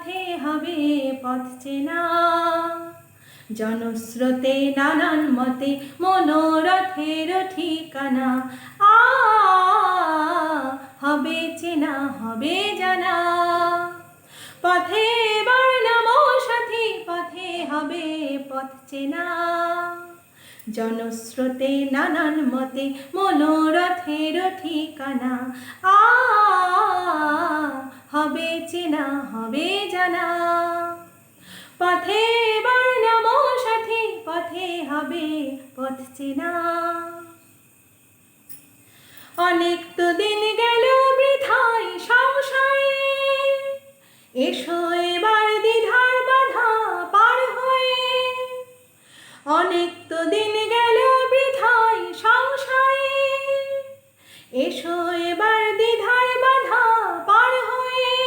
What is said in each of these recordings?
সাথে হবে পথ চেনা। জনস্রোতে নানান মতে মনোরথের ঠিকানা। হবে চেনা হবে জানা। পথে এবার নামো সাথী, পথে হবে পথ চেনা। জনস্রোতে নানান মতে মনোরথের ঠিকানা। হবে চেনা হবে জানা। পথে এবার নামো সাথী, পথে হবে পথ চেনা। অনেক তো দিন গেল বৃথায় সংশয়ে, এসো এবার দ্বিধার বাধা পার হয়ে। অনেক তো দিন গেল বৃথায় সংশয়ে, এসো এবার দ্বিধার বাধা পার হয়ে।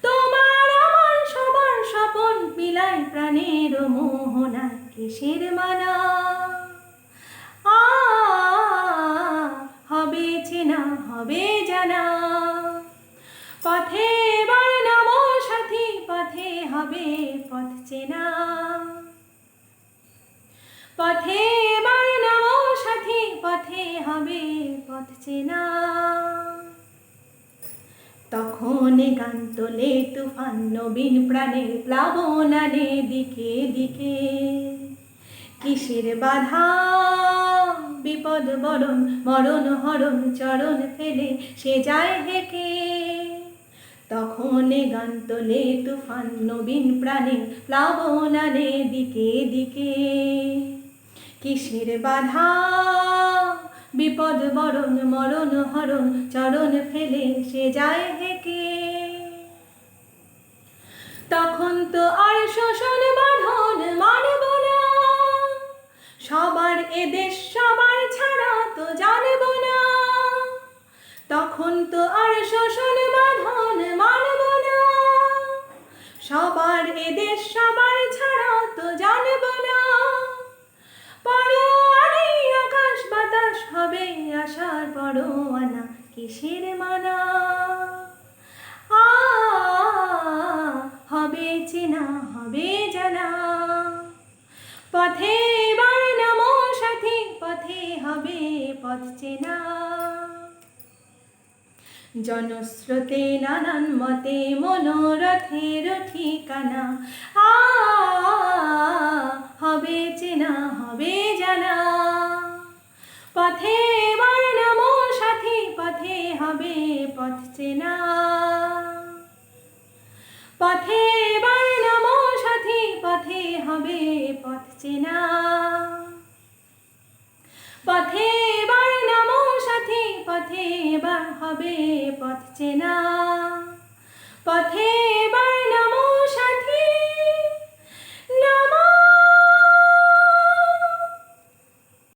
তোমার আমার সবার স্বপন মিলাই প্রাণের মোহনা, কিসের মানা। হবে চেনা হবে জানা। পথে এবার নামো সাথী, পথে হবে পথ চেনা। পথে এবার নামো সাথী, পথে হবে পথ চেনা। তখন গান তোলে তুফান নবীন প্রাণের প্লাবনানে দিকে দিকে। কিসের বাধা বিপদ বরণ মরণ হরণ চরণ ফেলে সে যায় হেঁকে। তখন গান তোলে তুফান নবীন প্রাণে প্লাবনানে দিকে দিকে। কিসের বাধা বিপদ বরণ মরণ হরণ চরণ ফেলে সে যায় হেঁকে। তখন তো আর শোষণ বাঁধন মানব না, সবার এদেশ সবার ছাড়া তো জানব না। তখন তো আর শোষণ বাঁধন মানব না, সবার এদেশ সবার ছাড়া তো জানব না। পরোয়ানে আকাশ বাতাস হবে আশার পরোয়ানা, কিসের মানা। হবে চেনা হবে জানা। পথে এবার নামো সাথী, পথে হবে পথ চেনা। জনস্রোতে নানান মতে মনোরথের ঠিকানা। হবে চেনা হবে জানা। পথে এবার নামো সাথী, পথে হবে পথ চেনা। পথে এবার নামো সাথী, পথে হবে পথ চেনা। পথে এবার নামো সাথী, পথে এবার হবে পথ চেনা। পথে এবার